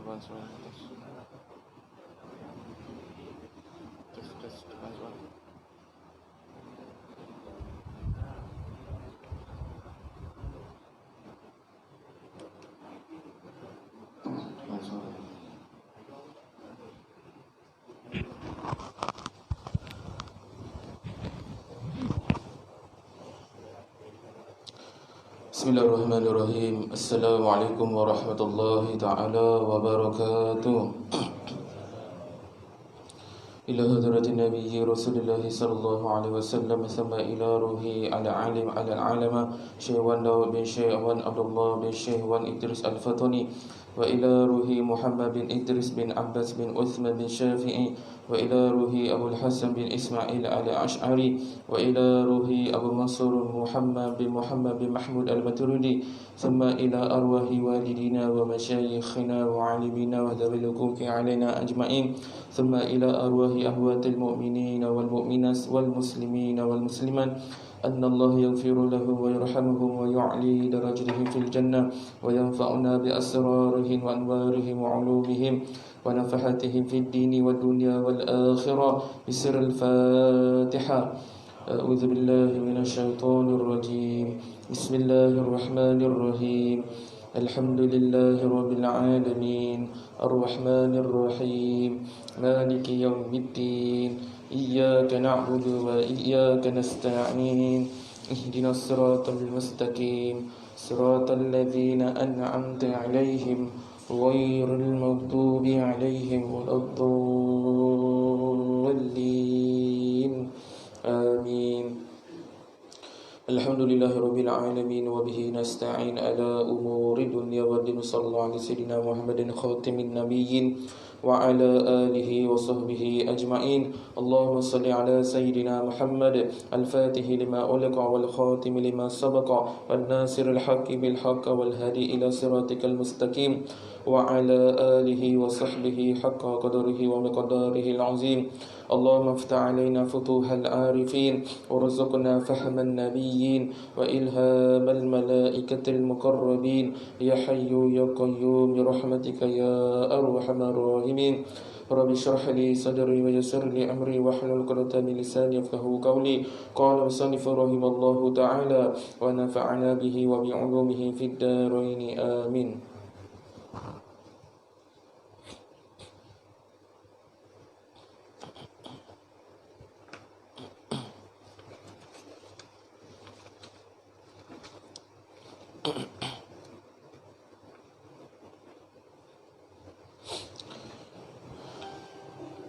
One suara tes tekan suara. Tekan suara. Bismillahirrahmanirrahim. Assalamualaikum warahmatullahi ta'ala wabarakatuh. Ila hadratin Nabi Rasulullah sallallahu alaihi wasallam sama ila ruhi ala alim ala alama Syekh Daud bin Syekh Abdullah bin Syekh Idris Al-Fatani wa ila ruhi Muhammad bin Idris bin Abbas bin Uthman bin Syafi'i wa ila ruhi Abu Hasan bin Ismail al-Ash'ari wa ila ruhi Abu Mansur Muhammad bin Mahmud al-Maturidi thumma ila arwahi walidina wa masyayikhina wa alimina wa dhabil huquqi alaina ajma'in thumma ila arwahi ahwatil mu'minin wal mu'minat wal muslimin wal muslimat أن الله يغفر له ويرحمهم ويعلي درجتهم في الجنة وينفعنا بأسرارهم وأنوارهم وعلومهم ونفحاتهم في الدين والدنيا والآخرة بسر الفاتحة أعوذ بالله من الشيطان الرجيم بسم الله الرحمن الرحيم الحمد لله رب العالمين الرحمن الرحيم مالك يوم الدين إياك نعبد وإياك نستعين اهدنا الصراط المستقيم صراط الذين أنعمت عليهم غير المغضوب عليهم ولا الضالين آمين الحمد لله رب العالمين وبه نستعين على أمور الدنيا والدين صلى الله على سيدنا محمد خاتم النبيين وعلى آله وصحبه أجمعين اللهم صل على سيدنا محمد الفاتح لما أغلق والخاتم لما سبق والناصر الحق بالحق والهادي إلى صراطك المستقيم وعلى آله وصحبه حق قدره ومقداره العظيم اللهم افتح علينا فتوح العارفين ورزقنا فهم النبيين وإلهام الملائكة المقربين يا حي يا قيوم برحمتك يا أرحم الراحمين رب اشرح لي صدري ويسر لي أمري واحلل عقدة من لساني يفقهوا قولي قال المصنف رحمه الله تعالى ونفعنا به وبعلومه في الدارين آمين.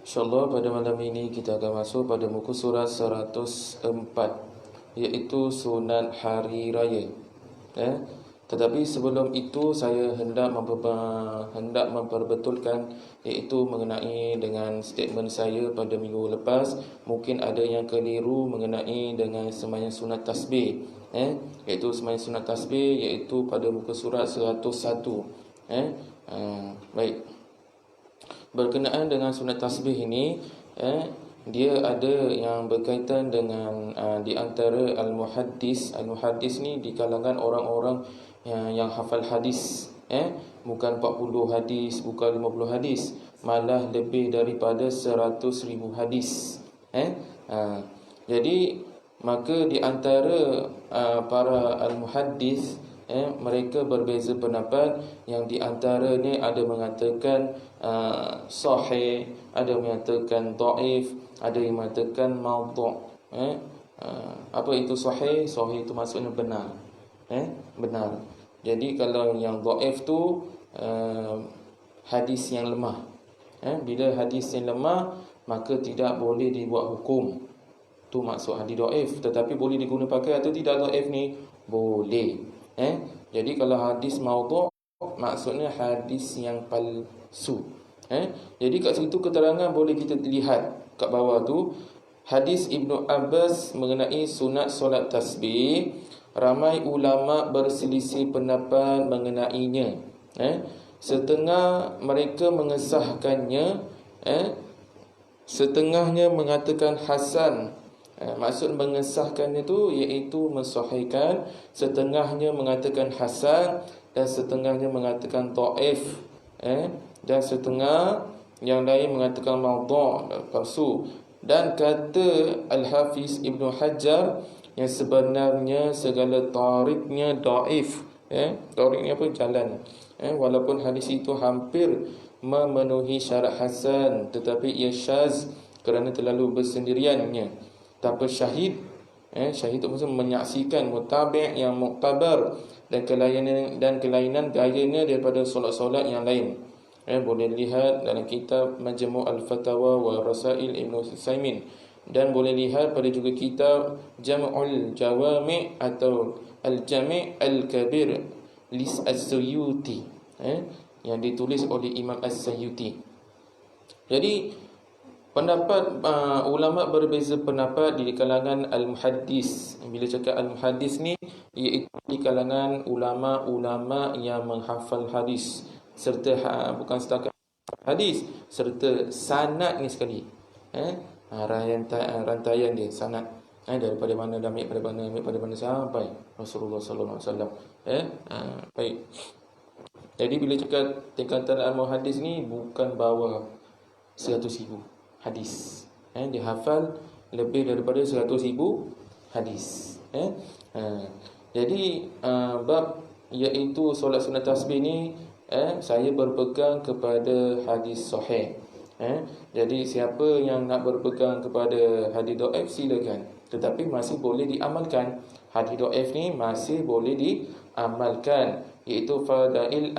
InsyaAllah pada malam ini kita akan masuk pada muka surat 104, iaitu sunat hari raya. Tetapi sebelum itu saya hendak memperbetulkan, iaitu mengenai dengan statement saya pada minggu lepas. Mungkin ada yang keliru mengenai dengan sembahyang sunat tasbih, iaitu sembahyang sunat tasbih iaitu pada muka surat 101. Baik. Berkenaan dengan sunat tasbih ini, dia ada yang berkaitan dengan di antara al-muhaddis. Al-muhaddis ni di kalangan orang-orang yang hafal hadis, bukan 40 hadis, bukan 50 hadis, malah lebih daripada 100,000 hadis. Jadi maka di antara para al-muhaddis, mereka berbeza pendapat. Yang di antaranya ada mengatakan sahih, ada mengatakan dhaif, ada yang mengatakan maudhu'. Apa itu sahih? Sahih itu maksudnya benar. Benar. Jadi kalau yang dhaif tu hadis yang lemah. Bila hadis yang lemah, maka tidak boleh dibuat hukum. Tu maksud hadis dhaif. Tetapi boleh diguna pakai atau tidak dhaif ni? Boleh. Jadi kalau hadis maudhu' maksudnya hadis yang palsu. Jadi kat situ keterangan boleh kita lihat kat bawah tu, hadis Ibnu Abbas mengenai sunat solat tasbih. Ramai ulama berselisih pendapat mengenainya. Setengah mereka mengesahkannya, setengahnya mengatakan hasan. Maksud mengesahkan itu iaitu mensahihkan. Setengahnya mengatakan hasan dan setengahnya mengatakan dhaif. dan setengah yang lain mengatakan maudhu', palsu. Dan kata Al-Hafiz Ibnu Hajar yang sebenarnya segala tariknya dhaif, tariknya apa, jalan, walaupun hadis itu hampir memenuhi syarat hasan, tetapi ia syaz kerana terlalu bersendiriannya tanpa syahid. Syahid itu maksudnya menyaksikan, mutabi' yang muktabar, dan kelainan gayanya daripada solat-solat yang lain. Boleh lihat dalam kitab Majmu' al-Fatawa wa Rasail Ibnu Utsaimin, dan boleh lihat pada juga kitab Jam'ul Jawami' atau Al-Jami' Al-Kabir Lis As-Suyuti, yang ditulis oleh Imam As-Suyuti. Jadi pendapat ulama berbeza pendapat di kalangan al-muhaddis. Bila cakap al-muhaddis ni, iaitu di kalangan ulama-ulama yang menghafal hadis, serta bukan setakat hadis, serta sanadnya sekali. Rantaian dia, sanad, daripada mana dah ambil pada mana sampai Rasulullah sallallahu alaihi wasallam. Baik. Jadi bila cakap tingkatan al-muhaddis ni, bukan bawa 100,000 hadis. Dia hafal lebih daripada 100,000 hadis. Jadi bab iaitu solat sunat tasbih ni, saya berpegang kepada hadis sahih. Jadi siapa yang nak berpegang kepada hadis dhaif, silakan, tetapi masih boleh diamalkan. Hadis dhaif ni masih boleh diamalkan, iaitu fadail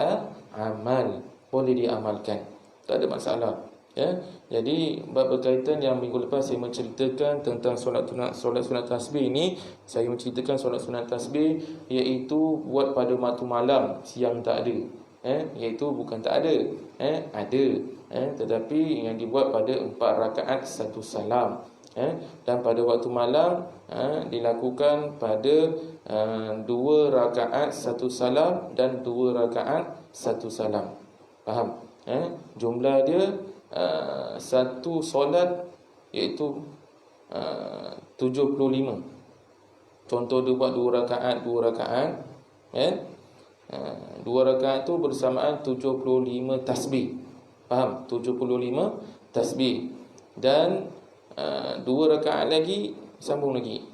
amal, boleh diamalkan, tak ada masalah. Jadi bab berkaitan yang minggu lepas saya menceritakan tentang solat sunat tasbih ini, saya menceritakan solat sunat tasbih iaitu buat pada waktu malam, siang tak ada. Iaitu bukan tak ada, ada, tetapi yang dibuat pada 4 rakaat 1 salam. Dan pada waktu malam dilakukan pada 2 rakaat 1 salam dan 2 rakaat 1 salam. Faham? Jumlah dia satu solat iaitu 75. Contoh dia buat 2 rakaat 2 rakaat, 2 rakaat tu bersamaan 75 tasbih. Faham? 75 tasbih. Dan 2 rakaat lagi sambung lagi,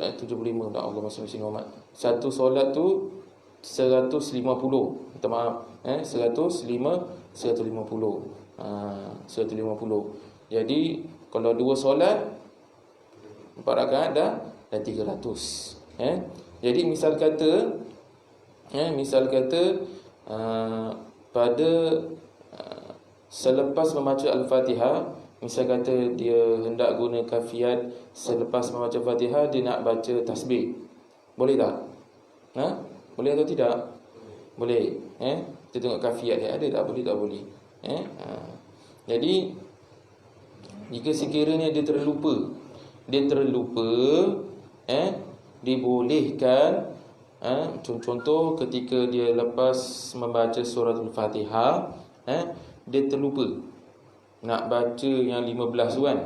75 dah, Allah masih Muhammad. Satu solat tu 150. Minta maaf, 150. 150. Jadi kalau 2 solat 4 rakaat dah 300. Jadi misal kata pada selepas membaca Al-Fatihah, misal kata dia hendak guna kafiat, selepas membaca Fatihah dia nak baca tasbih, boleh tak? Boleh atau tidak? Boleh. Kita tengok kafiat dia ada tak, boleh tak boleh. Jadi jika sekiranya dia terlupa, dibolehkan, contoh ketika dia lepas membaca suratul Fatihah, dia terlupa nak baca yang 15 tu kan.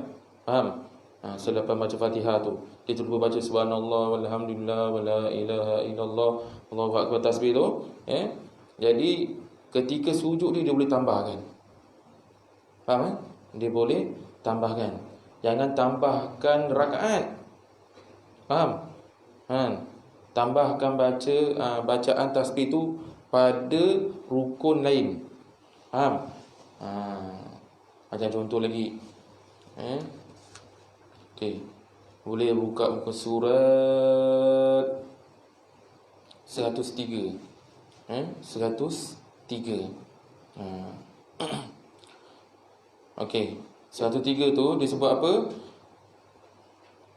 Faham? Selepas baca Fatihah tu dia terlupa baca subhanallah walhamdulillah wala ilaha illallah Allahu akbar tasbih tu. Jadi ketika sujud dia boleh tambahkan. Faham? Dia boleh tambahkan. Jangan tambahkan rakaat. Faham? Tambahkan bacaan tasbih tu pada rukun lain. Faham? Macam contoh lagi. Okey. Boleh buka muka surat 103. 103. Okey. 103 tu disebut apa?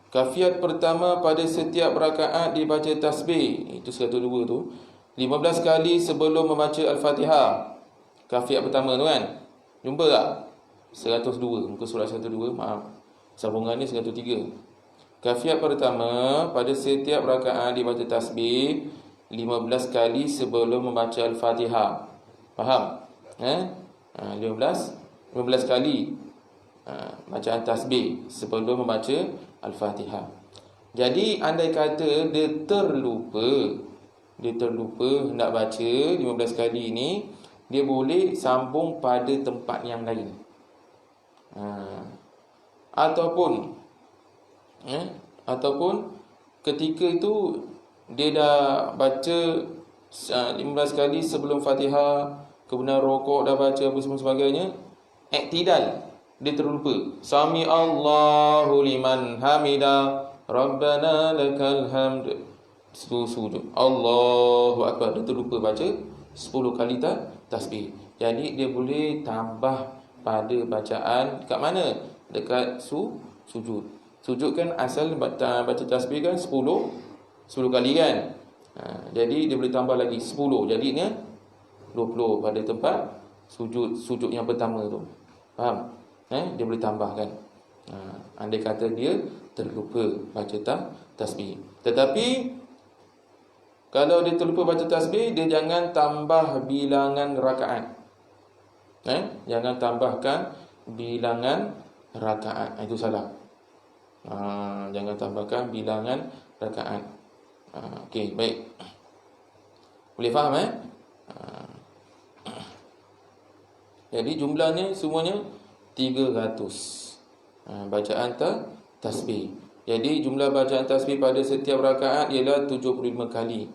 Kafiat pertama pada setiap rakaat dibaca tasbih. Itu 102 tu. 15 kali sebelum membaca Al-Fatihah. Kafiat pertama tu kan. Jumpa tak? 102. Muka surat 102. Maaf. Sambungan ni 103. Kafiat pertama pada setiap rakaat dibaca tasbih 15 kali sebelum membaca Al-Fatihah. Faham? 15 kali bacaan tasbih sebelum membaca Al-Fatihah. Jadi andai kata dia terlupa hendak baca 15 kali ni, dia boleh sambung pada tempat yang lain. Ataupun ketika itu dia dah baca 15 kali sebelum Fatihah, kemudian rokok dah baca apa semua sebagainya, iktidal, dia terlupa. Sami Allahu liman hamida, Rabbana lakal hamd. Sujud. Allahu akbar, dia terlupa baca 10 kali tasbih. Jadi dia boleh tambah pada bacaan dekat mana? Dekat sujud. Sujud kan asal baca tasbih kan 10 kali kan. Jadi dia boleh tambah lagi 10, jadinya 20 pada tempat sujud yang pertama tu. Faham? Dia boleh tambahkan. Andai kata dia terlupa baca tasbih. Tetapi kalau dia terlupa baca tasbih, dia jangan tambah bilangan rakaat. Jangan tambahkan bilangan rakaat. Itu salah. Jangan tambahkan bilangan rakaat. Okey, baik. Boleh faham Jadi jumlahnya semuanya 300. Bacaan tasbih. Jadi jumlah bacaan tasbih pada setiap rakaat ialah 75 kali.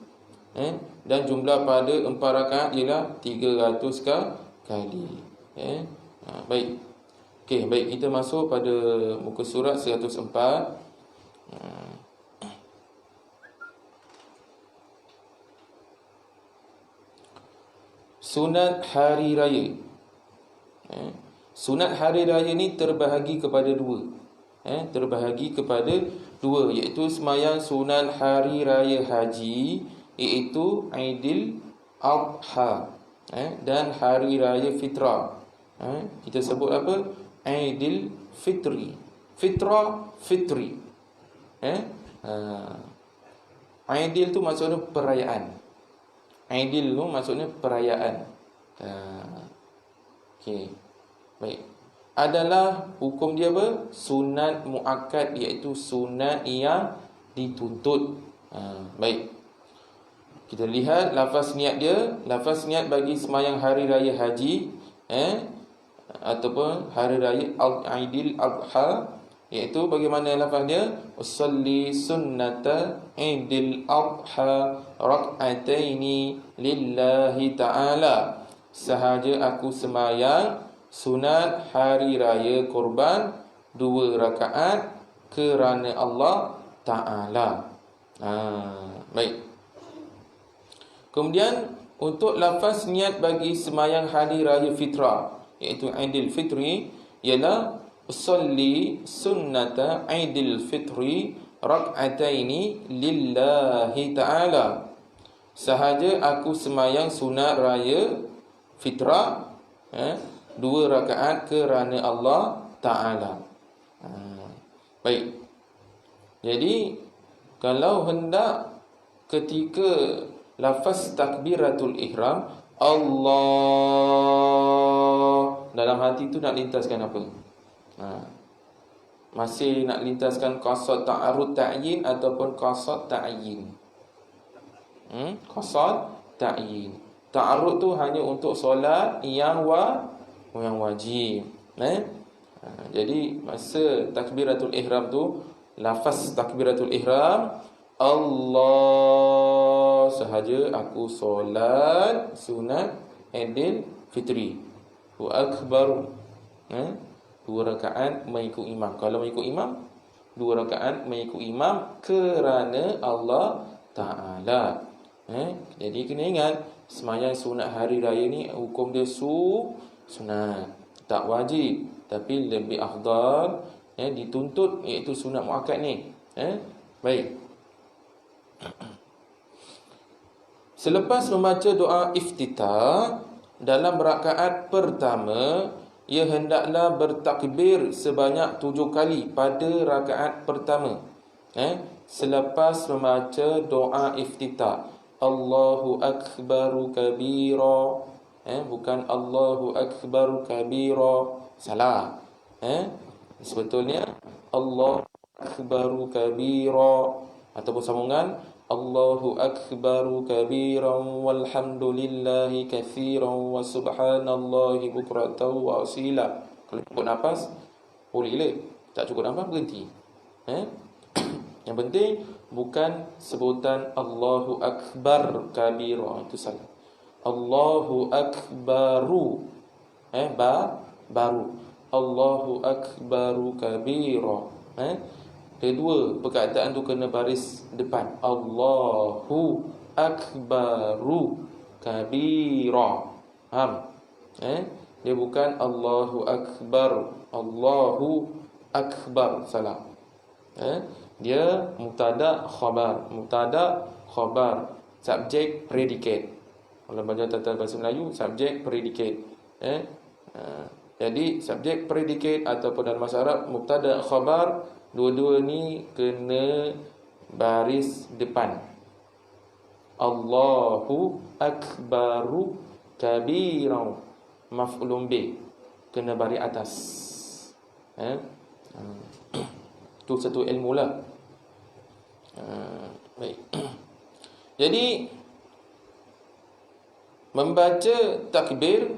Dan jumlah pada 4 rakaat ialah 300 kali. Baik. Okey, baik, kita masuk pada muka surat 104. Sunat hari raya. Sunat hari raya ni terbahagi kepada dua. Terbahagi kepada dua, iaitu sembahyang sunat hari raya haji, iaitu Aidil Adha, dan hari raya fitrah. Kita sebut apa? Aidil Fitri. Fitrah, fitri. Aidil tu maksudnya perayaan. Aidil tu maksudnya perayaan. Okey. Baik. Adalah hukum dia apa? Sunat muakkad, iaitu sunat yang dituntut. Baik. Kita lihat lafaz niat dia. Lafaz niat bagi sembahyang hari raya haji, ataupun hari raya Aidil Adha, iaitu bagaimana lafaz dia? Usalli sunnata Aidil Adha rak'ataini lillahi ta'ala. Sahaja aku sembahyang sunat hari raya korban 2 rakaat kerana Allah Ta'ala. Baik. Kemudian untuk lafaz niat bagi sembahyang hari raya fitrah, iaitu Aidil Fitri, ialah usalli sunnata Aidil Fitri rak'ataini lillahi ta'ala. Sahaja aku sembahyang sunat raya fitrah 2 rakaat kerana Allah Ta'ala. Baik. Jadi kalau hendak ketika lafaz takbiratul ihram, Allah, dalam hati tu nak lintaskan apa? Masih nak lintaskan qasad ta'arud ta'yin ataupun qasad ta'yin? Qasad ta'yin. Ta'arud tu hanya untuk solat yang wajib. Jadi masa takbiratul ihram tu, lafaz takbiratul ihram, Allah sahaja aku solat sunat Aidil Fitri. Wa akbar, 2 rakaat mengikut imam. Kalau mengikut imam, 2 rakaat mengikut imam kerana Allah Ta'ala. Jadi kena ingat, sembahyang sunat hari raya ni hukum dia sunat, tak wajib, tapi lebih afdal, dituntut, iaitu sunat muakkad ni. Baik. Selepas membaca doa iftitah dalam rakaat pertama, ia hendaklah bertakbir sebanyak 7 kali pada rakaat pertama. Selepas membaca doa iftitah, Allahu akbaru kabira, bukan Allahu akbaru kabira, salah. Sebetulnya Allahu akbaru kabira, ataupun sambungan Allahu akbaru kabiran walhamdulillahi katsiran wa subhanallahi bukratan wa asila. Kalau cukup nafas boleh le, tak cukup nafas berhenti. Yang penting bukan sebutan Allahu akbar kabira, itu salah. Allahu akbaru baru. Allahu akbaru kabira. Kedua perkataan tu kena baris depan. Allahu akbaru kabira. Faham? Dia bukan Allahu akbar. Allahu akbar, salah. Dia mubtada khabar. Mubtada khabar, subjek predicate. Kalau baca tata bahasa Melayu, subjek predicate. Jadi subjek predicate ataupun dalam bahasa Arab mubtada khabar, dua-dua ni kena baris depan. Allahu akbaru kabiran, maf'ulun bih, kena baris atas. Itu satu ilmu lah. Baik. Jadi membaca takbir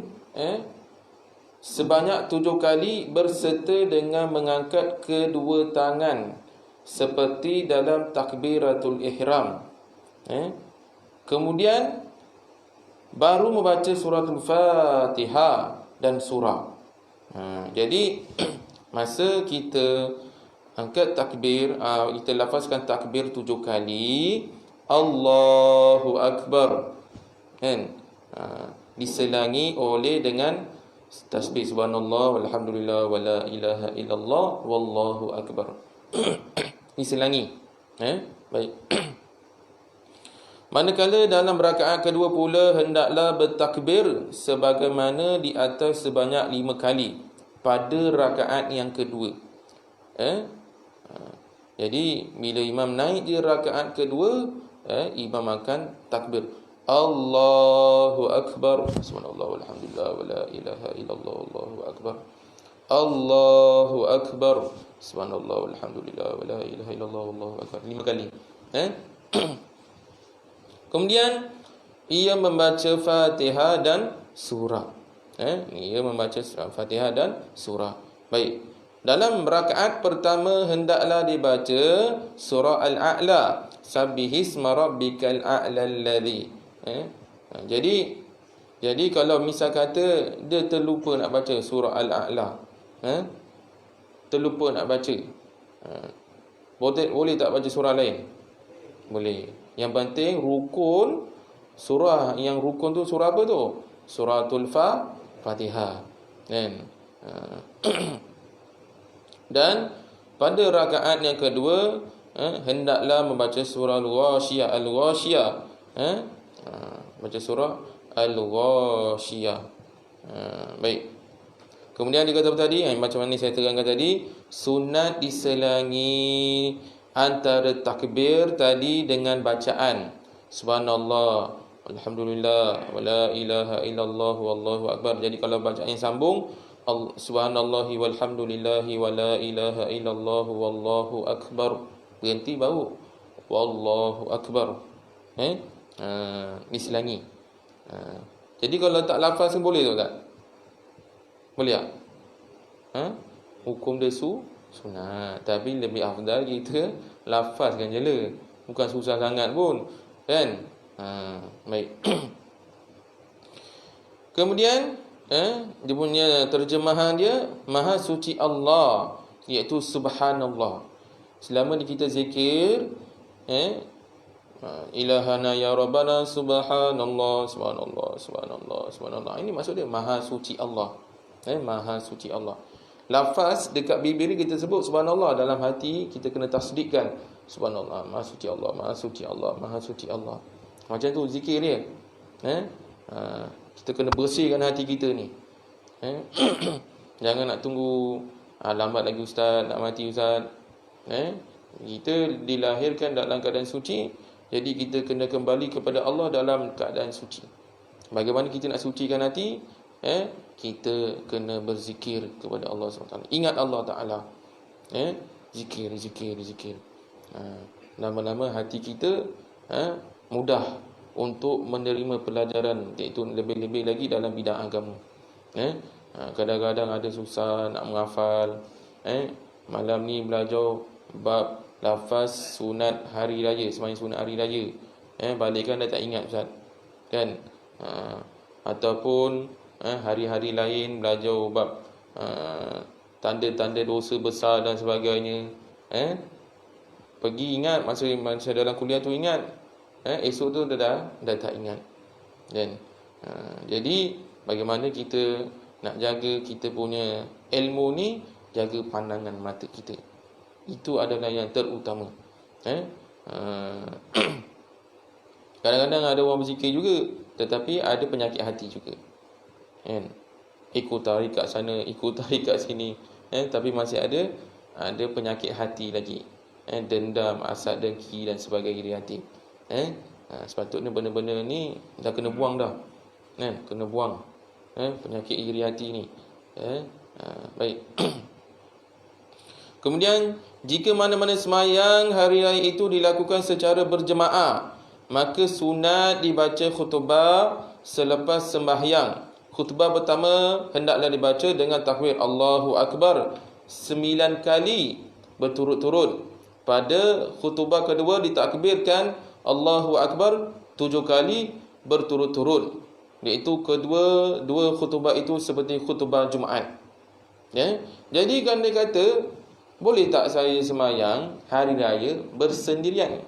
sebanyak 7 kali berserta dengan mengangkat kedua tangan seperti dalam takbiratul ihram. Kemudian baru membaca suratul Fatihah dan surah. Jadi masa kita angkat takbir, kita lafazkan takbir 7 kali, Allahu akbar, diselangi oleh dengan tasbih subhanallah walhamdulillah wala ilaha illallah wallahu akbar. Diselangi. Baik. Manakala dalam rakaat kedua pula hendaklah bertakbir sebagaimana di atas sebanyak 5 kali pada rakaat yang kedua. Jadi bila imam naik di rakaat kedua, imam akan takbir Allahu akbar, subhanallah walhamdulillah wala ilaha illallah wallahu akbar. Allahu akbar, subhanallah walhamdulillah wala ilaha illallah wallahu akbar. 5 kali. Kemudian ia membaca Fatihah dan surah. Ia membaca Fatihah dan surah. Baik. Dalam rakaat pertama hendaklah dibaca surah Al-A'la, Sabbihisma rabbikal a'la alladhi. Jadi kalau misal kata dia terlupa nak baca surah Al-A'la, terlupa nak baca, boleh tak baca surah lain? Boleh. Yang penting rukun, surah yang rukun tu surah apa tu? Suratul Fatihah. Dan pada rakaat yang kedua hendaklah membaca surah Al-Ghashiyah. Baca surah Al-Ghashiyah. Baik. Kemudian dia kata tadi, macam mana saya terangkan tadi, sunat diselangi antara takbir tadi dengan bacaan subhanallah alhamdulillah wala ilaha illallah wallahu akbar. Jadi kalau bacaan sambung subhanallahi walhamdulillahi wala ilaha illallah wallahu akbar, berhenti baru wallahu akbar. Diselangi. Jadi kalau tak lafaz boleh tak? Boleh tak? Hukum dia sunat, tapi lebih afdal kita lafazkan je lah. Bukan susah sangat pun, kan? Baik. Kemudian dia punya terjemahan dia, Maha suci Allah, iaitu subhanallah. Selama ni kita zikir ilahana ya rabbana subhanallah subhanallah subhanallah subhanallah, ini maksud dia Maha suci Allah. Maha suci Allah. Lafaz dekat bibir kita sebut subhanallah, dalam hati kita kena tasdikkan subhanallah, Maha suci Allah, Maha suci Allah, Maha suci Allah. Macam tu zikir dia. Kita kena bersihkan hati kita ni. Jangan nak tunggu lambat lagi ustaz, nak mati ustaz. Kita dilahirkan dalam keadaan suci, jadi kita kena kembali kepada Allah dalam keadaan suci. Bagaimana kita nak sucikan hati? Kita kena berzikir kepada Allah SWT. Ingat Allah Ta'ala. Zikir. Lama-lama hati kita mudah untuk menerima pelajaran, iaitu lebih-lebih lagi dalam bidang agama. Kadang-kadang ada susah nak menghafal. Malam ni belajar bab lafaz sunat hari raya, sembahyang sunat hari raya. Balik kan dah tak ingat Ustaz. Kan? Ataupun hari-hari lain belajar bab tanda-tanda dosa besar dan sebagainya. Pergi ingat masa dalam kuliah tu ingat. Esok tu dah tak ingat. Kan? Jadi bagaimana kita nak jaga kita punya ilmu ni, jaga pandangan mata kita. Itu adalah yang terutama. Kadang-kadang ada orang berzikir juga, tetapi ada penyakit hati juga. Ikut tarik kat sana, ikut tarik kat sini, tapi masih ada penyakit hati lagi. Dendam, hasad, dengki dan sebagainya di hati. Sepatutnya benda-benda ni dah kena buang dah. Kena buang penyakit iri hati ni. Baik. Kemudian, jika mana-mana sembahyang hari raya itu dilakukan secara berjemaah, maka sunat dibaca khutbah selepas sembahyang. Khutbah pertama hendaklah dibaca dengan takbir Allahu Akbar 9 kali berturut-turut. Pada khutbah kedua ditakbirkan Allahu Akbar 7 kali berturut-turut. Iaitu dua khutbah itu seperti khutbah Jumaat. Jadi kan dia kata, boleh tak saya sembahyang hari raya bersendirian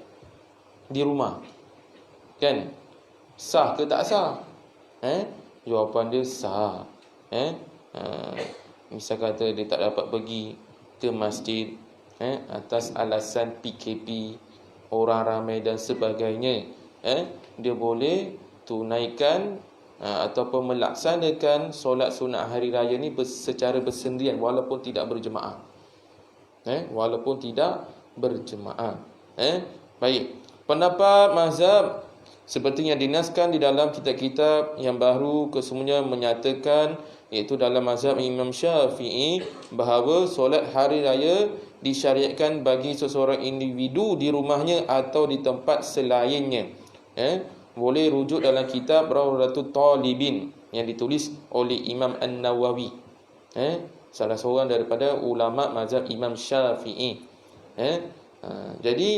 di rumah? Kan? Sah ke tak sah? Jawapan dia sah. Misal kata dia tak dapat pergi ke masjid atas alasan PKP, orang ramai dan sebagainya, dia boleh tunaikan ataupun melaksanakan solat sunat hari raya ni secara bersendirian walaupun tidak berjemaah. Walaupun tidak berjemaah. Baik. Pendapat mazhab seperti yang dinaskan di dalam kitab-kitab yang baru kesemuanya menyatakan, iaitu dalam mazhab Imam Syafi'i, bahawa solat hari raya disyariatkan bagi seseorang individu di rumahnya atau di tempat selainnya. Boleh rujuk dalam kitab Rawdatul Talibin yang ditulis oleh Imam An-Nawawi, salah seorang daripada ulama mazhab Imam Syafi'i. Jadi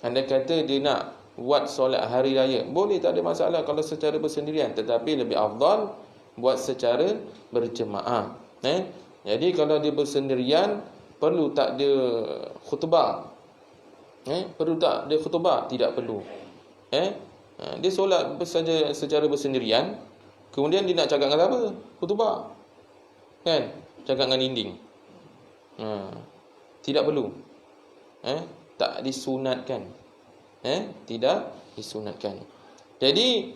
anda kata dia nak buat solat hari raya, boleh, tak ada masalah kalau secara bersendirian, tetapi lebih afdal buat secara berjemaah. Jadi kalau dia bersendirian, perlu tak dia khutbah? Perlu tak dia khutbah? Tidak perlu. Dia solat saja secara bersendirian, kemudian dia nak cakap dengan siapa? Khutbah. Kan? Cakap dengan dinding. Tidak perlu. Tak disunatkan. Tidak disunatkan. Jadi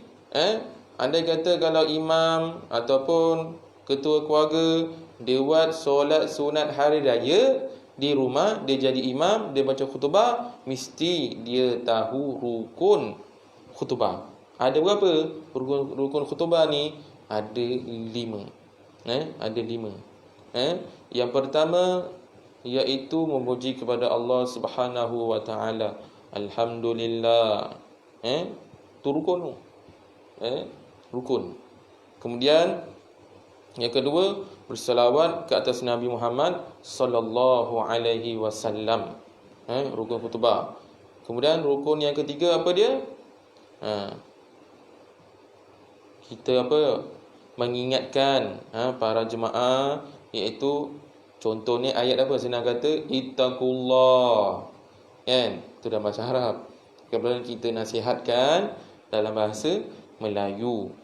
anda kata kalau imam ataupun ketua keluarga dia buat solat sunat hari raya di rumah, dia jadi imam, dia baca khutbah, mesti dia tahu rukun khutbah. Ada berapa rukun khutbah ni? Ada 5. Ada 5. Yang pertama iaitu memuji kepada Allah Subhanahu wa taala. Alhamdulillah. Tu rukun. Rukun. Kemudian yang kedua, berselawat ke atas Nabi Muhammad sallallahu alaihi wasallam. Rukun khutbah. Kemudian rukun yang ketiga apa dia? Kita mengingatkan para jemaah, iaitu contohnya ayat apa? Senang kata, ittaqullah. Kan? Itu dalam bahasa Arab. Kemudian kita nasihatkan dalam bahasa Melayu.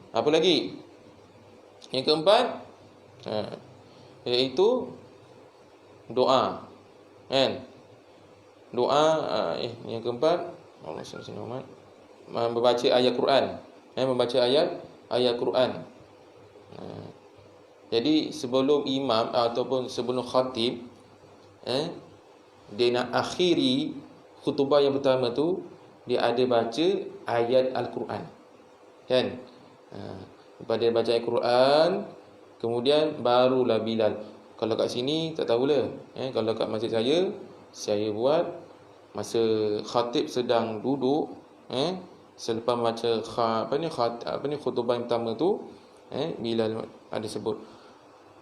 Apa lagi? Yang keempat, iaitu doa. Kan? Doa. Yang keempat, membaca ayat Quran. Membaca ayat Quran. Jadi sebelum imam ataupun sebelum khatib, dia nak akhiri khutbah yang pertama tu, dia ada baca ayat Al-Quran. Kan? Lepas dia baca ayat Quran, kemudian barulah Bilal. Kalau kat sini tak tahulah. Kalau kat masjid saya buat masa khatib sedang duduk, selepas baca khutbah yang pertama tu, Bilal ada sebut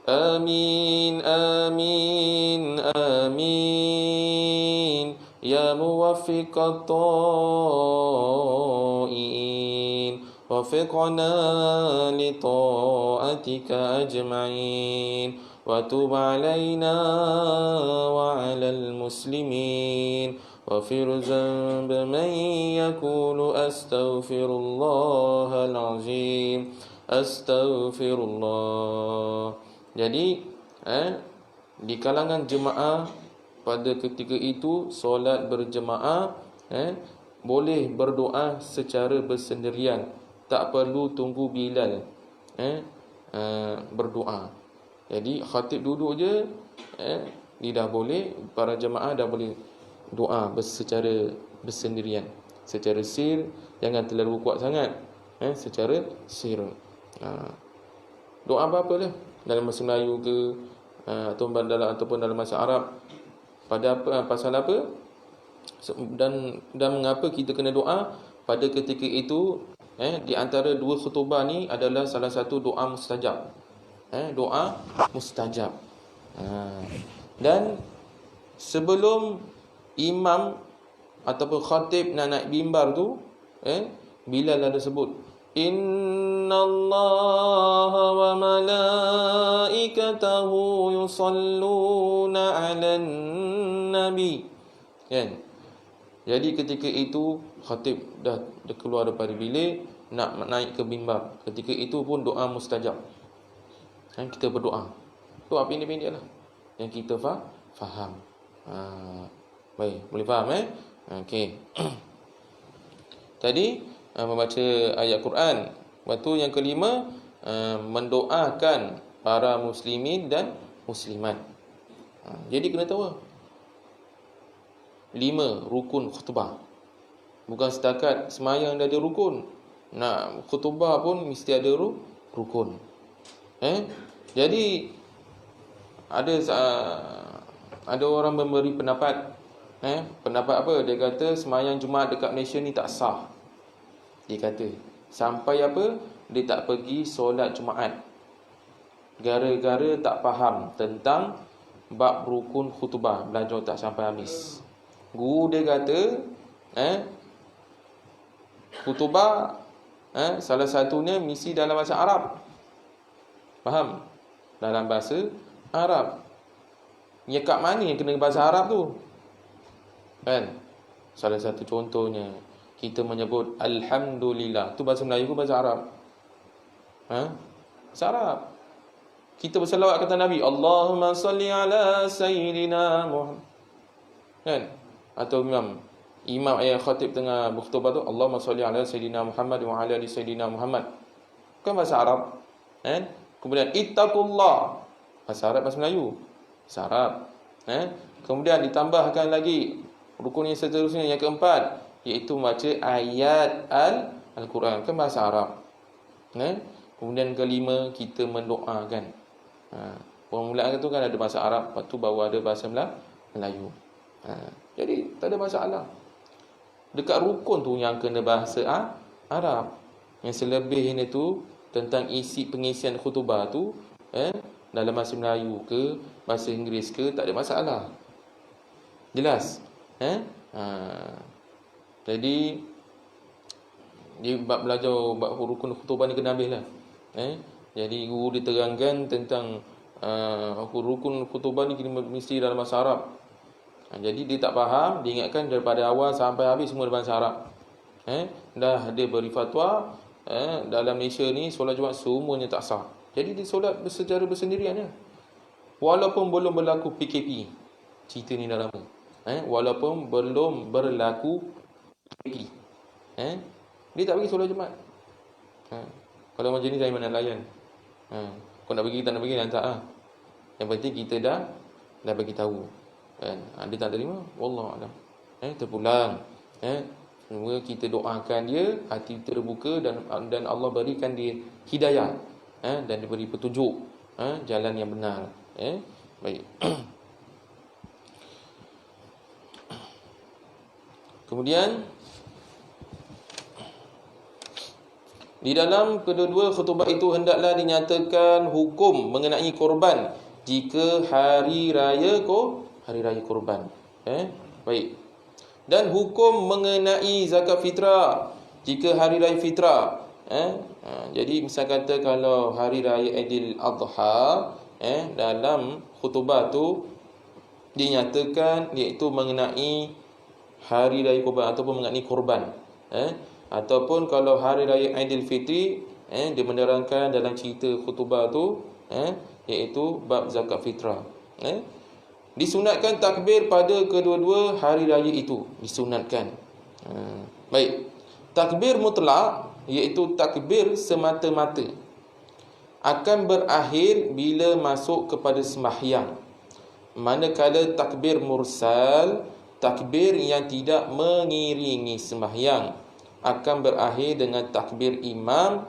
amin amin amin ya muwaffiqat ta'in wafiqna li ta'atika ajma'in wa tub alaina wa 'alal muslimin واغفر ذنب من يقول أستغفر الله العظيم أستغفر الله. Jadi di kalangan jemaah pada ketika itu solat berjemaah boleh berdoa secara bersendirian, tak perlu tunggu Bilal berdoa. Jadi khatib duduk je, dia dah boleh, para jemaah dah boleh doa secara bersendirian, secara sir, jangan terlalu kuat sangat, secara sir. Doa apa-apa lah, dalam bahasa Melayu ke ataupun dalam bahasa Arab, pada apa, pasal apa, dan mengapa kita kena doa pada ketika itu. Di antara dua khutbah ni adalah salah satu doa mustajab, doa mustajab. Dan sebelum imam ataupun khatib nak naik mimbar tu, Bilal ada sebut innallaha wa malaikatahu yusalluna 'alan nabi, kan. Jadi ketika itu khatib dah keluar daripada bilik nak naik ke mimbar, ketika itu pun doa mustajab. Kita berdoa, doa pendek-pendek lah yang kita faham. Baik, boleh faham okey. Tadi membaca ayat Quran. Waktu yang kelima, mendoakan para muslimin dan muslimat. Jadi kena tahu 5 rukun khutbah. Bukan setakat semayang dah ada rukun, nak khutbah pun mesti ada rukun. Jadi ada orang memberi pendapat. Pendapat apa? Dia kata semayang Jumaat dekat Malaysia ni tak sah. Dia kata sampai apa? Dia tak pergi solat Jumaat gara-gara tak faham tentang bab rukun khutbah, belajar tak sampai habis. Guru dia kata khutbah salah satunya mesti dalam bahasa Arab. Faham? Dalam bahasa Arab. Ya, kat mana yang kena bahasa Arab tu? Kan? Salah satu contohnya, kita menyebut Alhamdulillah, tu bahasa Melayu ke bahasa Arab? Bahasa Arab. Kita berselawat kata Nabi, Allahumma salli ala Sayyidina Muhammad, kan? Atau imam ayat khatib tengah berkhutbah tu, Allahumma salli ala Sayyidina Muhammad wa ala ali Sayyidina Muhammad, kan bahasa Arab, kan? Kemudian ittaqullah, bahasa Arab, bahasa Melayu, bahasa Arab. Kemudian ditambahkan lagi rukun yang seterusnya, yang keempat, iaitu membaca ayat Al-Quran, kan bahasa Arab. Kemudian kelima, kita mendoakan. Permulaan tu kan ada bahasa Arab, lepas tu baru ada bahasa Melayu. Jadi tak ada masalah. Dekat rukun tu yang kena bahasa Arab. Yang selebihnya tu tentang isi pengisian khutbah tu, dalam bahasa Melayu ke bahasa Inggeris ke, tak ada masalah. Jelas? Jadi di bab belajar bab rukun khutbah ni kena habis lah. Jadi guru diterangkan tentang rukun khutbah ni mesti dalam bahasa Arab. Jadi dia tak faham, diingatkan daripada awal sampai habis semua dalam bahasa Arab. Dah dia beri fatwa, dalam Malaysia ni solat Jumaat semuanya tak sah. Jadi dia solat secara bersendirian ya. Walaupun belum berlaku PKP. Cerita ni dah lama. Walaupun belum berlaku PKP. Dia tak pergi solat Jumaat. Kalau macam ni saya mana layan. Kau nak pergi tak nak pergi nanti Yang penting kita dah bagi tahu. Dia tak terima, wallahu alam. Terpulang. Semoga kita doakan dia, hati terbuka, dan Allah berikan dia hidayah, dan diberi petunjuk jalan yang benar. Baik. Kemudian di dalam kedua-dua khutbah itu hendaklah dinyatakan hukum mengenai korban jika hari raya korban. Baik. Dan hukum mengenai zakat fitrah jika hari raya fitrah. Jadi misal kata kalau hari raya Aidil Adha, dalam khutbah tu dinyatakan iaitu mengenai hari raya korban ataupun mengenai korban. Ataupun kalau hari raya Aidilfitri, dia menerangkan dalam cerita khutbah tu, iaitu bab zakat fitrah. Disunatkan takbir pada kedua-dua hari raya itu, disunatkan. Baik. Takbir mutlak iaitu takbir semata-mata akan berakhir bila masuk kepada sembahyang. Manakala takbir mursal, takbir yang tidak mengiringi sembahyang, akan berakhir dengan takbir imam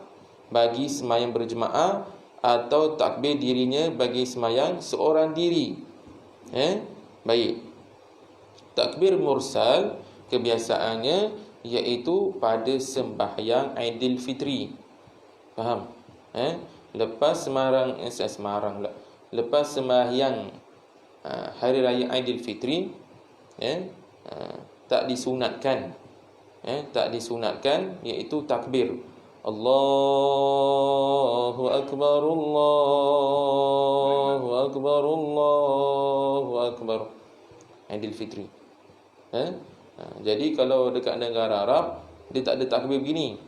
bagi sembahyang berjemaah atau takbir dirinya bagi sembahyang seorang diri. Baik. Takbir mursal kebiasaannya iaitu pada sembahyang Aidilfitri. Faham? Lepas lepas sembahyang hari raya Aidilfitri, tak disunatkan. Tak disunatkan iaitu takbir Allahu Akbar, Allahu Akbar, Allahu Akbar Aidilfitri. Jadi kalau dekat negara Arab, dia tak ada takbir begini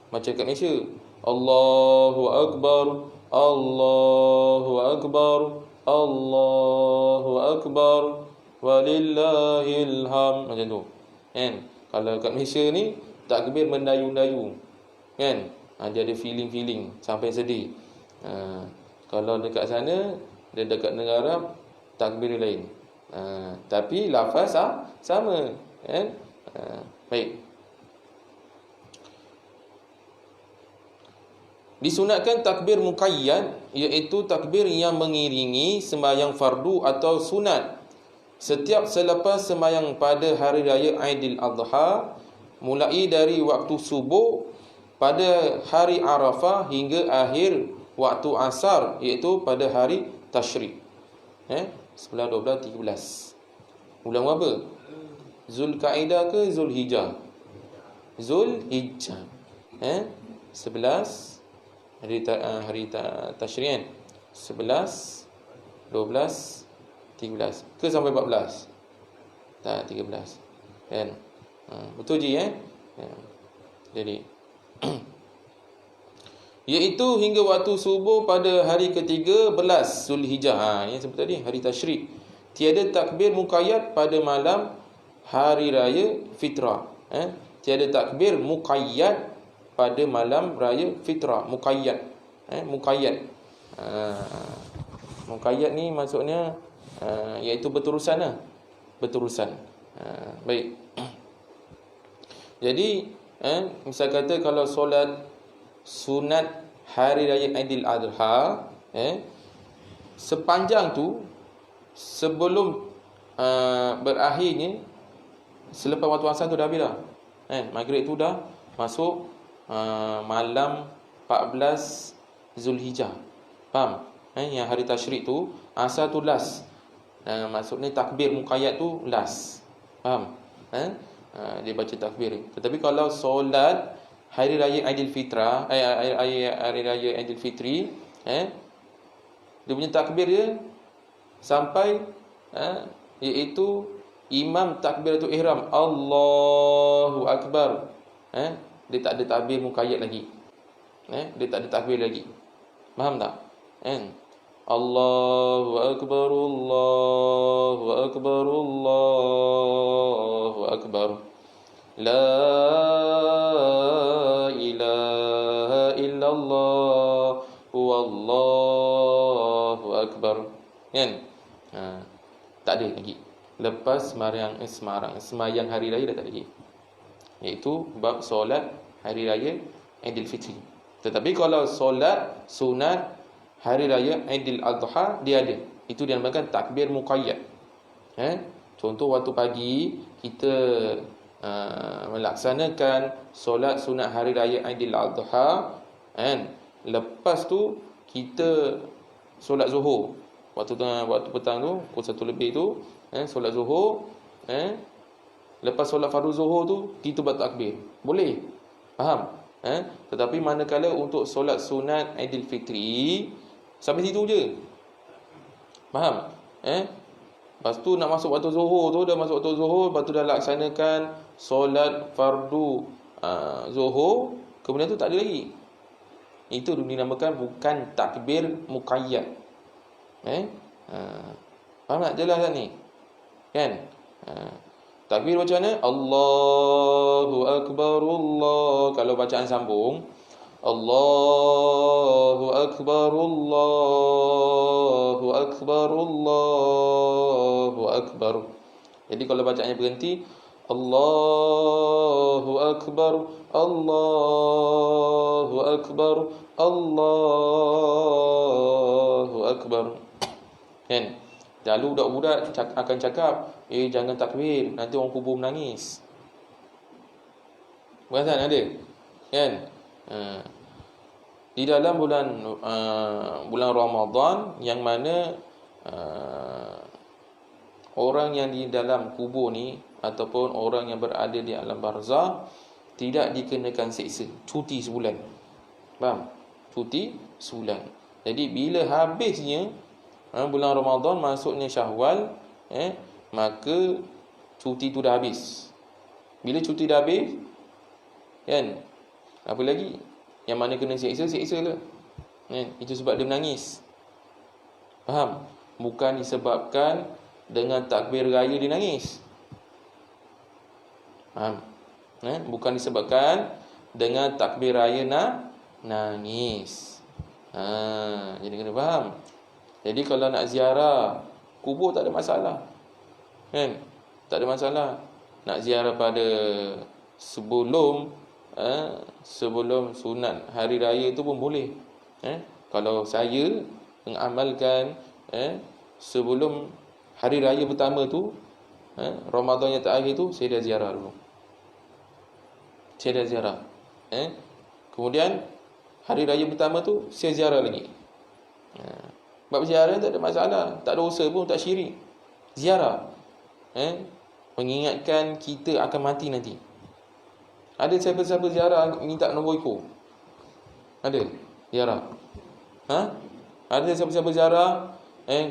macam kat Malaysia. Allahu Akbar, Allahu Akbar, Allahu Akbar, walillahil hamd, macam tu. Kalau kat Malaysia ni takbir mendayu-dayu, kan? Dia ada feeling-feeling sampai sedih. Kalau dekat sana, dia dekat negara Arab, takbir lain. Tapi lafaz sama, kan? Baik. Disunatkan takbir muqayyad, iaitu takbir yang mengiringi sembahyang fardu atau sunat setiap selepas sembahyang pada hari raya Aidil Adha, mulai dari waktu subuh pada hari Arafah hingga akhir waktu asar, iaitu pada hari Tasyrik. 11, 12, 13. Bulan apa? Zulkaidah ke Zulhijjah? Zulhijjah. 11 hari Tasyrik, 11, 12, 13 ke sampai 14? Tak, 13. Kan? Betul je Jadi iaitu hingga waktu subuh pada hari ke-13 Zulhijjah. Yang seperti tadi, hari Tasyrik. Tiada takbir muqayyad pada malam hari raya fitrah. Tiada takbir muqayyad pada malam raya fitrah. Muqayyad. Muqayyad. Muqayyad ni maksudnya iaitu berterusan. Berterusan. Baik. Jadi misal kata kalau solat sunat hari raya Aidil Adha, sepanjang tu sebelum berakhirnya, selepas waktu asar tu dah habis dah. Maghrib tu dah masuk malam 14 Zulhijjah. Faham? Yang hari Tasyrik tu asar tu last. Maksudnya takbir muqayyad tu last. Faham? Dia baca takbir. Tetapi kalau solat hari raya Aidilfitrah, hari raya Aidilfitri, dia punya takbir dia sampai iaitu imam takbiratul ihram, Allahu Akbar. Dia tak ada takbir muqayyad lagi. Dia tak ada takbir lagi. Faham tak? Allahu Akbar, Allahu Akbar, Allahu Akbar, La ilaha illallah, Wallahu Akbar. Kan? Tak ada lagi. Lepas sembahyang hari raya dah tak ada lagi. Iaitu bab solat hari raya Aidilfitri. Tetapi kalau solat sunat hari raya Aidil Adha, dia ada. Itu dinamakan takbir muqayyad. Contoh waktu pagi kita melaksanakan solat sunat hari raya Aidiladha, kan? Lepas tu kita solat Zuhur. Waktu petang tu pukul 1 lebih tu, solat Zuhur, lepas solat fardu Zuhur tu kita bertakbir. Boleh. Faham? Tetapi manakala untuk solat sunat Aidilfitri sampai situ je. Faham? Lepas tu nak masuk waktu Zuhur tu, dah masuk waktu Zuhur, lepas tu dah laksanakan solat fardu Zuhur, kemudian tu tak ada lagi. Itu dinamakan bukan takbir muqayyad. Faham tak? Jelas tak ni? Kan? Takbir macam mana? Allahu Akbar Allah. Kalau bacaan sambung, Allahu Akbar Allahu Akbar Allahu Akbar. Jadi kalau bacaannya berhenti, Allahu Akbar Allahu Akbar Allahu Akbar. Kan? Lalu budak-budak akan cakap, jangan takbir, nanti orang kubur menangis. Bukan ada? Kan? Di dalam bulan Ramadan, yang mana orang yang di dalam kubur ni ataupun orang yang berada di alam barzah tidak dikenakan siksa, cuti sebulan. Faham? Cuti sebulan. Jadi bila habisnya bulan Ramadan, masuknya Syawal, maka cuti tu dah habis. Bila cuti dah habis, kan, apa lagi? Yang mana kena siksa lah. Itu sebab dia menangis. Faham? Bukan disebabkan dengan takbir raya dia nangis. Faham? Bukan disebabkan dengan takbir raya nangis. Jadi kena faham. Jadi kalau nak ziarah kubur tak ada masalah. Kan? Tak ada masalah. Nak ziarah pada sebelum sunat hari raya itu pun boleh. Kalau saya mengamalkan sebelum hari raya pertama tu, Ramadan yang terakhir tu, saya dah ziarah dulu. Kemudian hari raya pertama tu saya ziarah lagi. Sebab ziarah tak ada masalah, tak ada dosa pun, tak syirik. Ziarah mengingatkan kita akan mati nanti. Ada siapa-siapa ziarah minta nombor ekor? Ada? Ziarah? Ada siapa-siapa ziarah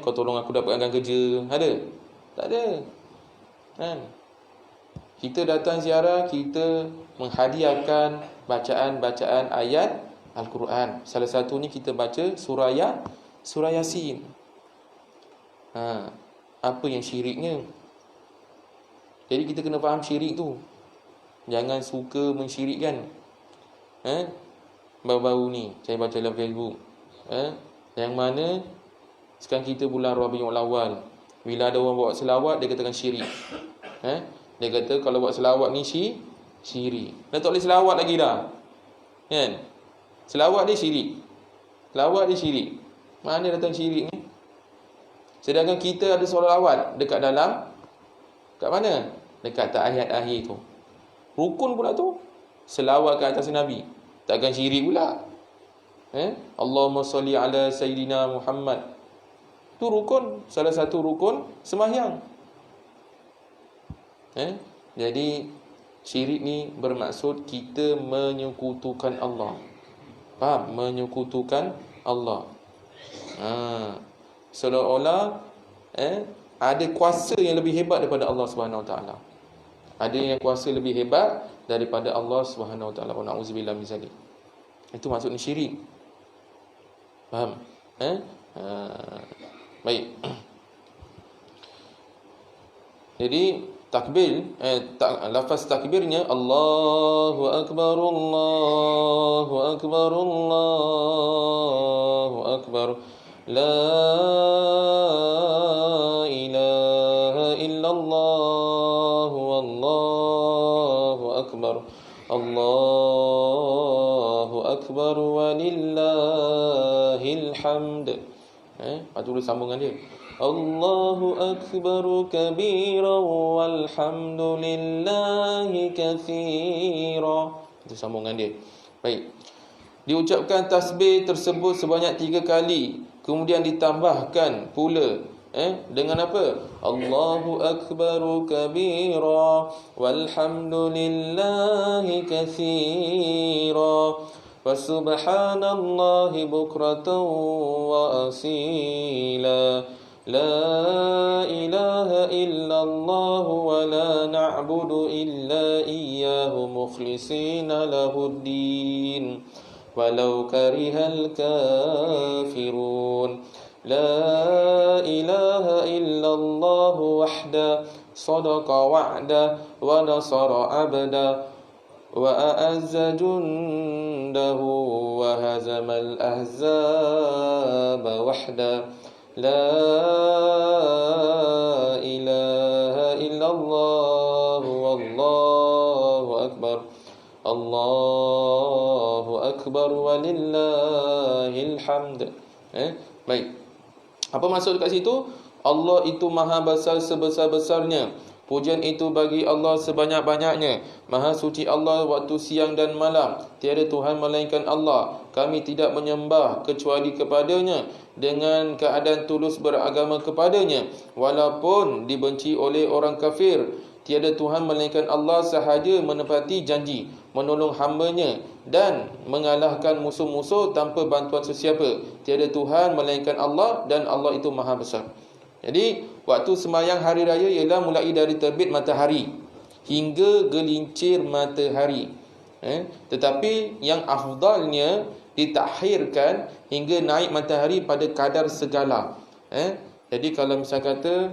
kau tolong aku dapatkan kerja? Ada? Tak ada. Kita datang ziarah, kita menghadiahkan bacaan-bacaan ayat Al-Quran. Salah satunya kita baca surah Yasin. Apa yang syiriknya? Jadi kita kena faham syirik tu. Jangan suka mensyirikkan. Baru-baru ni saya baca dalam Facebook, yang mana sekarang kita bulan Rabiul Awal, bila ada orang bawa selawat, dia katakan syirik. Dia kata kalau buat selawat ni syirik. Dah tak boleh selawat lagi dah. Kan? Selawat dia syirik. Mana datang syirik ni? Sedangkan kita ada selawat dekat dalam, kat mana? Dekat ayat akhir tu. Rukun pula tu, selawat ke atas Nabi. Takkan syirik pula. Allahumma salli ala Sayyidina Muhammad. Tu rukun, salah satu rukun sembahyang. Jadi syirik ni bermaksud kita menyekutukan Allah. Faham? Menyekutukan Allah. Seolah-olah ada kuasa yang lebih hebat daripada Allah Subhanahu Wa Taala. Ada yang kuasa lebih hebat daripada Allah Subhanahu Wa Taala. Na'udzubillah min zalik. Itu maksudnya syirik. Faham? Baik. Jadi takbir, lafaz takbirnya Allahu Akbar Allahu Akbar Allahu Akbar, la ilaha illallah wallahu akbar, Allahu Akbar walillahil hamd. Lepas tu dia sambungan dia, Allahu akbar kabira walhamdulillahi katsira. Itu sambungan dia. Baik. Diucapkan tasbih tersebut sebanyak 3 kali. Kemudian ditambahkan pula dengan apa? Allahu akbar kabira walhamdulillahi katsira wa subhanallahi bukratan wa asila. La ilaha illallah wa la na'budu illa iyyahu mukhlishina lahuddin walau karihal kafirun. La ilaha illallah wahda sadaqa wa'da wa nasara abda wa a'azza jundahu wa hazamal ahzaba wahda. La ilaha illallah wallahu akbar. Allahu akbar walillahil hamd. Baik. Apa maksud dekat situ? Allah itu maha besar sebesar-besarnya. Pujian itu bagi Allah sebanyak-banyaknya. Maha suci Allah waktu siang dan malam. Tiada Tuhan melainkan Allah. Kami tidak menyembah kecuali kepadanya dengan keadaan tulus beragama kepadanya, walaupun dibenci oleh orang kafir. Tiada Tuhan melainkan Allah sahaja menepati janji, menolong hamba-Nya dan mengalahkan musuh-musuh tanpa bantuan sesiapa. Tiada Tuhan melainkan Allah dan Allah itu maha besar. Jadi waktu sembahyang hari raya ialah mulai dari terbit matahari hingga gelincir matahari. Tetapi yang afdalnya ditakhirkan hingga naik matahari pada kadar segala. Jadi kalau misal kata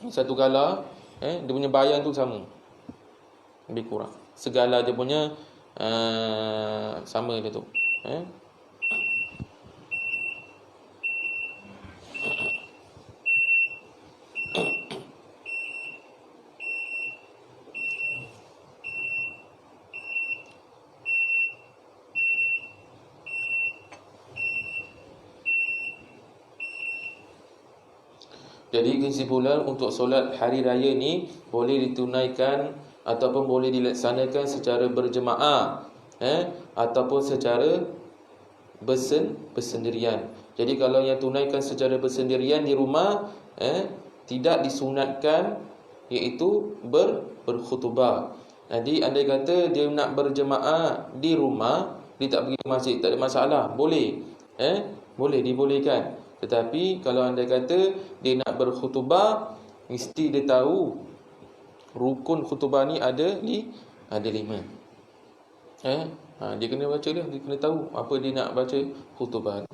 satu gala, dia punya bayang tu sama, lebih kurang. Segala dia punya sama dia tu. Jadi kesimpulan untuk solat hari raya ni boleh ditunaikan ataupun boleh dilaksanakan secara berjemaah, ataupun secara bersendirian. Jadi kalau yang tunaikan secara bersendirian di rumah, tidak disunatkan, iaitu berkhutbah. Jadi andai kata dia nak berjemaah di rumah, dia tak pergi masjid, tak ada masalah, boleh. Boleh, dibolehkan. Tetapi kalau anda kata dia nak berkhutbah, mesti dia tahu rukun khutbah ni ada 5. Dia kena baca dia kena tahu apa dia nak baca khutbah.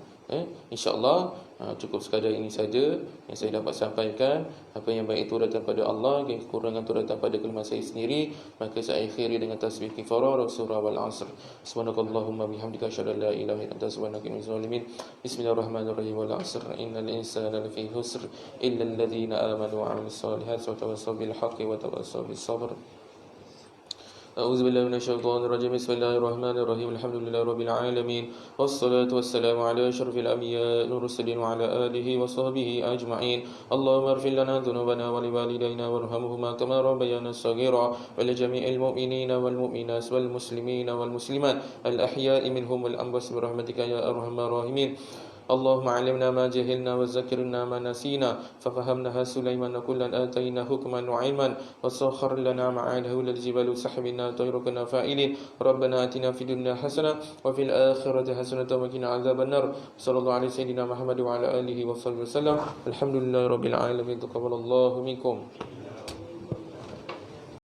InsyaAllah cukup sekadar ini saja yang saya dapat sampaikan. Apa yang baik itu datang pada Allah, yang kekurangan itu datang pada kelemahan saya sendiri. Maka saya akhiri dengan tasbih kifarah surah wal asr. Subhanakallahumma bihamdika asyhadu an la ilaha illa anta astaghfiruka wa atubu ilaik. Bismillahirrahmanirrahim. Wal asr innal insana lafi khusr illa alladhina amanu wa 'amilus solihati wa tawassaw bil haqqi wa tawassaw bis sabr. أعوذ بالله من الشيطان الرجيم بسم الله الرحمن الرحيم الحمد لله رب العالمين والصلاة والسلام على أشرف الأنبياء والمرسلين وعلى آله وصحبه أجمعين اللهم اغفر لنا ذنوبنا ولوالدينا وارحمهما كما ربيانا صغيرا ولجميع المؤمنين والمؤمنات والمسلمين والمسلمات الأحياء منهم والأموات برحمتك يا أرحم الراحمين اللهم علمنا ما جهلنا وذكرنا ما نسينا ففهمناها سليمان كلا آتينا حكما وعلما وسخر لنا معاده الجبال سحبنا طيركنا فاعلين ربنا آتنا في الدنيا حسنة وفي الآخرة حسنة وقنا عذاب النار صلى الله عليه سيدنا محمد وعلى آله وصحبه وسلم الحمد لله رب العالمين تقبل الله منكم.